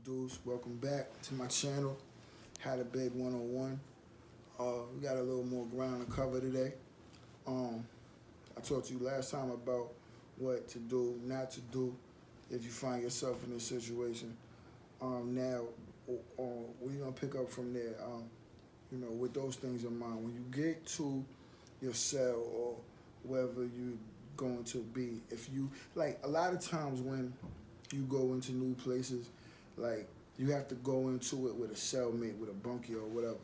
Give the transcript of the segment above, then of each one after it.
Deuce. Welcome back to my channel. Had a big 101. We got a little more ground to cover today. I talked to you last time about what to do, not to do, if you find yourself in this situation. Now, we're gonna pick up from there. With those things in mind, when you get to your cell or wherever you're going to be, if you like, a lot of times when you go into new places, like you have to go into it with a cellmate, with a bunkie or whatever.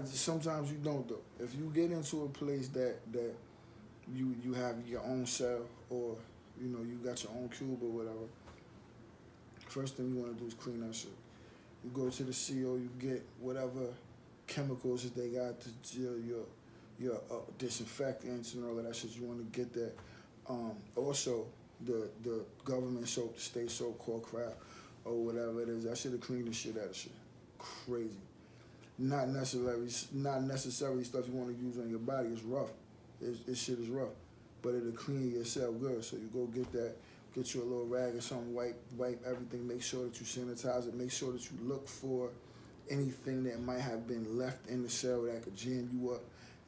Sometimes you don't though. If you get into a place that you have your own cell, or you got your own cube or whatever, first thing you want to do is clean that shit. You go to the CO, you get whatever chemicals that they got to your disinfectants and all of that shit. You want to get that. Also, the government soap, the state soap called crap or whatever it is, that should have cleaned the shit out of shit. Crazy. Not necessarily stuff you want to use on your body. It's rough. This shit is rough, but it'll clean yourself good. So you go get that. Get you a little rag or something, wipe everything. Make sure that you sanitize it. Make sure that you look for anything that might have been left in the cell that could jam you up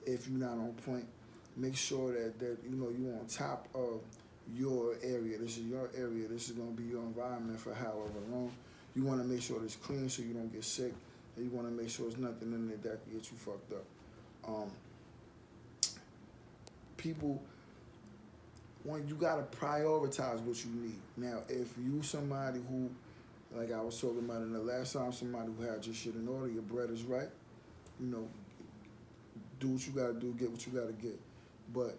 if you're not on point. Make sure that you're on top of your area. This is your area. This is going to be your environment for however long. You want to make sure it's clean so you don't get sick. And you want to make sure there's nothing in there that can get you fucked up. People, when you got to prioritize what you need. Now, if you somebody who, like I was talking about in the last time, somebody who had your shit in order, your bread is right, do what you got to do, get what you got to get. But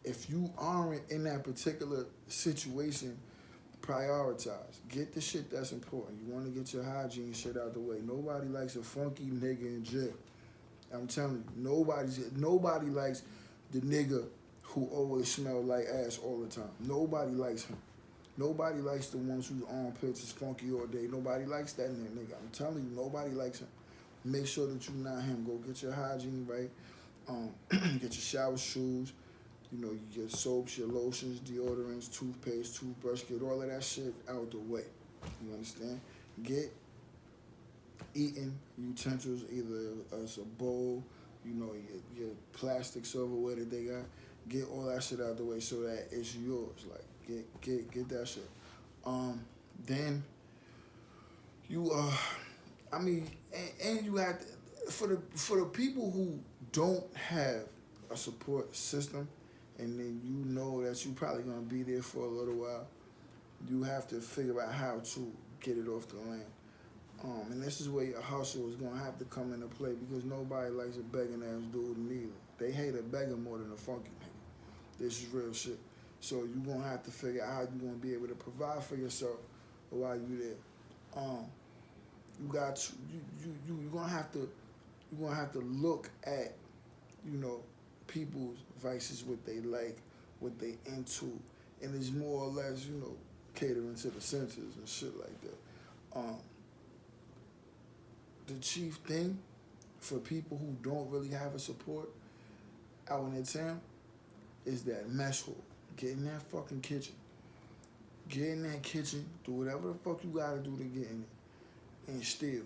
if you aren't in that particular situation, prioritize. Get the shit that's important. You want to get your hygiene shit out the way. Nobody likes a funky nigga in jail. I'm telling you, nobody likes the nigga who always smell like ass all the time. Nobody likes him. Nobody likes the ones whose armpits is funky all day. Nobody likes that nigga. I'm telling you, nobody likes him. Make sure that you're not him. Go get your hygiene right. Get your shower shoes. Your soaps, your lotions, deodorants, toothpaste, toothbrush. Get all of that shit out the way. You understand? Get eating utensils, either as a bowl, your plastic silverware that they got. Get all that shit out the way so that it's yours. Like, get that shit. Then you and you have to, for the people who don't have a support system, and then that you probably gonna be there for a little while, you have to figure out how to get it off the land. And this is where your hustle is gonna have to come into play, because nobody likes a begging ass dude neither. They hate a beggar more than a funky nigga. This is real shit. So you're gonna have to figure out how you're gonna be able to provide for yourself while you're there. You're gonna have to look at, people's vices, what they like, what they into, and it's more or less, catering to the senses and shit like that. The chief thing for people who don't really have a support out in their town is that mess hall. Get in that fucking kitchen. Get in that kitchen, do whatever the fuck you gotta do to get in it, and steal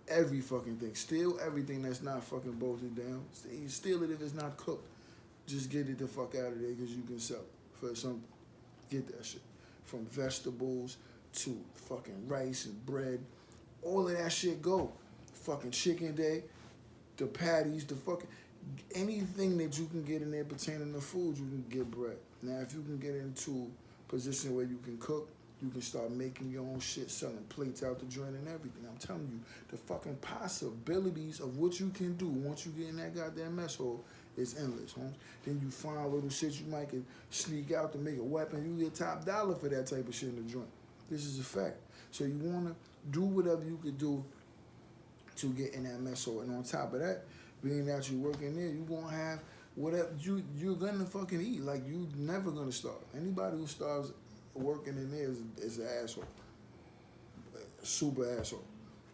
every fucking thing. Steal everything that's not fucking bolted down. Steal it if it's not cooked. Just get it the fuck out of there, because you can sell it for something. Get that shit. From vegetables to fucking rice and bread. All of that shit go. Fucking chicken day, the patties, the fucking, anything that you can get in there pertaining to food, you can get bread. Now, if you can get into a position where you can cook, you can start making your own shit, selling plates out the joint and everything. I'm telling you, the fucking possibilities of what you can do once you get in that goddamn mess hole is endless, homes. Then you find little shit you might can sneak out to make a weapon. You get top dollar for that type of shit in the joint. This is a fact. So you want to do whatever you could do to get in that mess hole. And on top of that, being that you working there, you gonna have whatever you're gonna fucking eat. Like, you never gonna starve. Anybody who starves working in there is an asshole. Super asshole.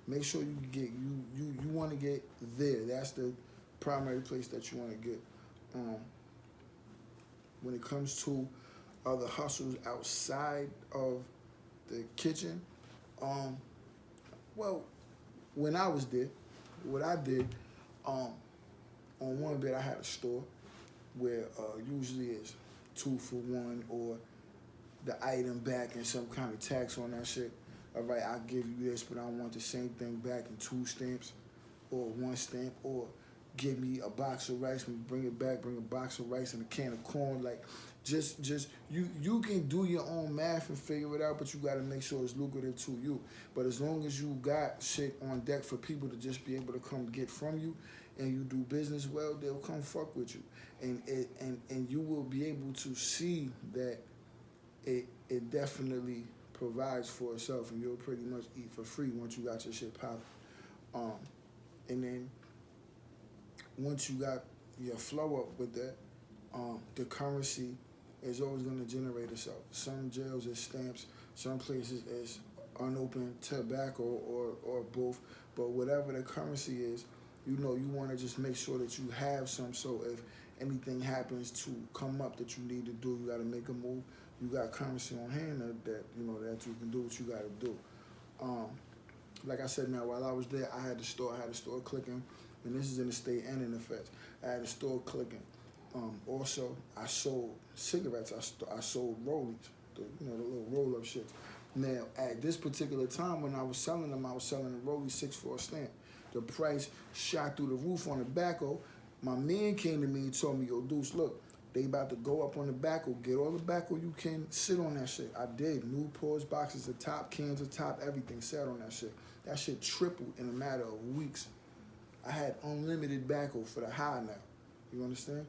Make sure you get you want to get there. That's the primary place that you want to get. When it comes to other hustles outside of the kitchen. Well, when I was there, what I did, on one bed I had a store where usually it's 2 for 1 or the item back and some kind of tax on that shit. All right, I'll give you this, but I want the same thing back in 2 stamps or 1 stamp, or give me a box of rice, when you bring it back, bring a box of rice and a can of corn. Like, just you can do your own math and figure it out, but you got to make sure it's lucrative to you. But as long as you got shit on deck for people to just be able to come get from you, and you do business well, they'll come fuck with you, and you will be able to see that it definitely provides for itself, and you'll pretty much eat for free once you got your shit popping. And then once you got your flow up with that, the currency is always going to generate itself. Some jails is stamps, some places is unopened tobacco or both. But whatever the currency is, you know, you want to just make sure that you have some. So if anything happens to come up that you need to do, you got to make a move. You got currency on hand that you know that you can do what you got to do. Like I said, now while I was there, I had the store clicking, and this is in the state and in the feds. I had the store clicking. Also, I sold cigarettes. I sold rollies, the little roll-up shits. Now, at this particular time when I was selling them, I was selling the rollies 6 for a stamp. The price shot through the roof on the tobacco. My man came to me and told me, yo, Deuce, look, they about to go up on the tobacco. Get all the tobacco you can, sit on that shit. I did. Newports, boxes of top, cans of top, everything sat on that shit. That shit tripled in a matter of weeks. I had unlimited tobacco for the high now. You understand?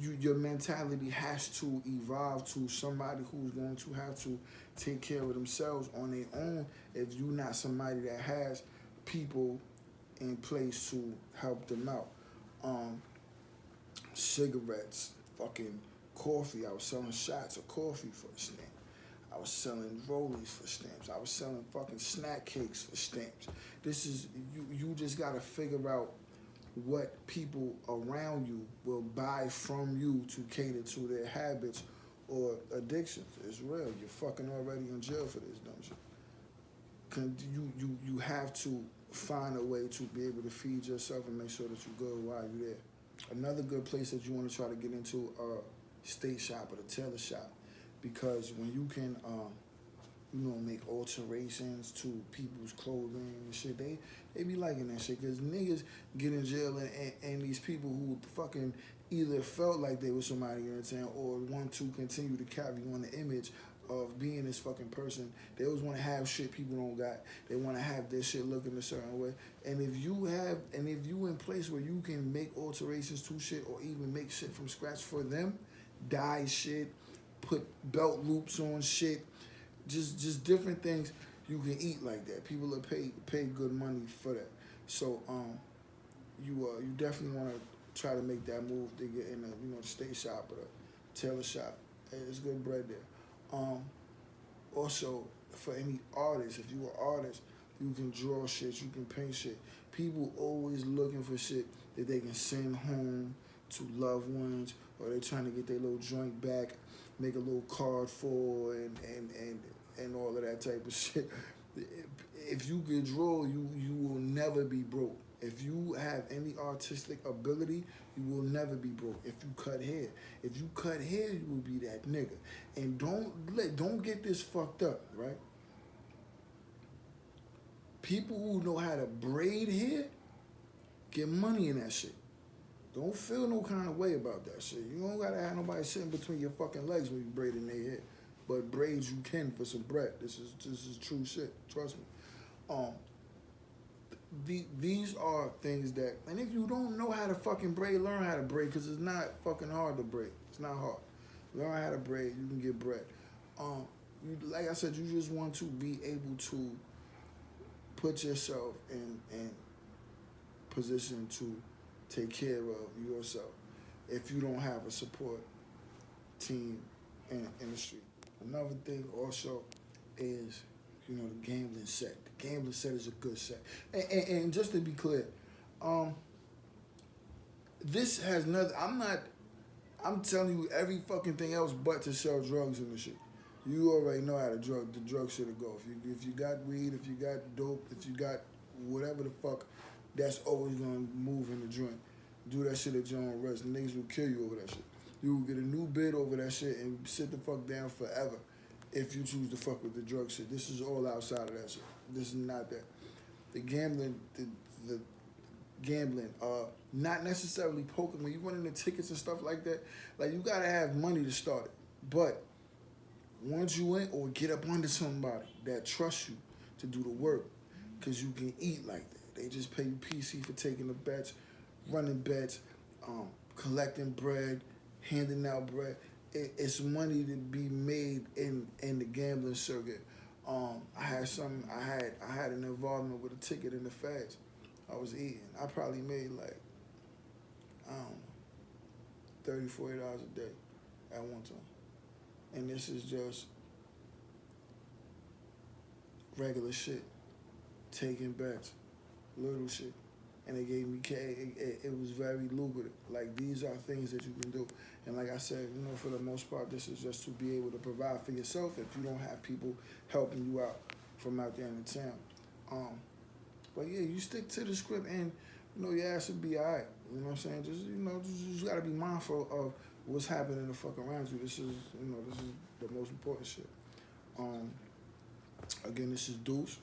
Your mentality has to evolve to somebody who's going to have to take care of themselves on their own if you're not somebody that has people in place to help them out. Cigarettes, fucking coffee. I was selling shots of coffee for a stamp. I was selling rollies for stamps. I was selling fucking snack cakes for stamps. This is, you just gotta figure out what people around you will buy from you to cater to their habits or addictions. It's real. You're fucking already in jail for this, don't you? You have to find a way to be able to feed yourself and make sure that you're good while you're there. Another good place that you want to try to get into state shop or the tailor shop, because when you can make alterations to people's clothing and shit, they be liking that shit, because niggas get in jail and these people who fucking either felt like they were somebody, you know what I'm saying, or want to continue to carry on the image of being this fucking person. They always want to have shit people don't got. They want to have their shit looking a certain way. And if you in place where you can make alterations to shit or even make shit from scratch for them, dye shit, put belt loops on shit, just different things, you can eat like that. People are pay good money for that. So you definitely want to try to make that move to get in the state shop or the tailor shop. There's good bread there. Also, for any artist, if you're an artist, you can draw shit, you can paint shit. People always looking for shit that they can send home to loved ones, or they're trying to get their little joint back, make a little card for, and all of that type of shit. If you can draw, you will never be broke. If you have any artistic ability, you will never be broke. If you cut hair, you will be that nigga. And don't get this fucked up, right? People who know how to braid hair get money in that shit. Don't feel no kind of way about that shit. You don't gotta have nobody sitting between your fucking legs when you braiding their hair. But braids you can for some bread. This is true shit. Trust me. These are things that, and if you don't know how to fucking braid, learn how to braid, because it's not fucking hard to braid. It's not hard. Learn how to braid, you can get bread. Like I said, you just want to be able to put yourself in position to take care of yourself if you don't have a support team in the street. Another thing also is, the gambling set. The gambling set is a good set. And just to be clear, this has nothing, I'm telling you every fucking thing else but to sell drugs in the shit. You already know how the drug shit'll go. If you got weed, if you got dope, if you got whatever the fuck, that's always gonna move in the joint. Do that shit at your own risk. Niggas will kill you over that shit. You will get a new bid over that shit and sit the fuck down forever if you choose to fuck with the drug shit. This is all outside of that shit. This is not that. The gambling, the gambling, not necessarily poker. When you run into tickets and stuff like that, like you gotta have money to start it. But once you in or get up under somebody that trusts you to do the work, because you can eat like that. They just pay you PC for taking the bets, running bets, collecting bread, handing out bread. It's money to be made in the gambling circuit. I had an involvement with a ticket in the feds. I was eating. I probably made like, I don't know, $30, $40 a day at one time. And this is just regular shit, taking bets, little shit. And it gave me, it was very lucrative. Like, these are things that you can do. And like I said, you know, for the most part, this is just to be able to provide for yourself if you don't have people helping you out from out there in the town. But yeah, you stick to the script and, you know, your ass will be all right. You know what I'm saying? Just, you know, just gotta be mindful of what's happening the fuck around you. This is, you know, this is the most important shit. Again, this is Deuce.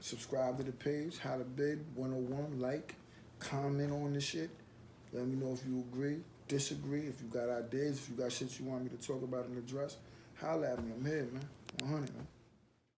Subscribe to the page, How to Bid 101, like, comment on this shit. Let me know if you agree, disagree, if you got ideas, if you got shit you want me to talk about and address. Holla at me, I'm here, man. 100, man.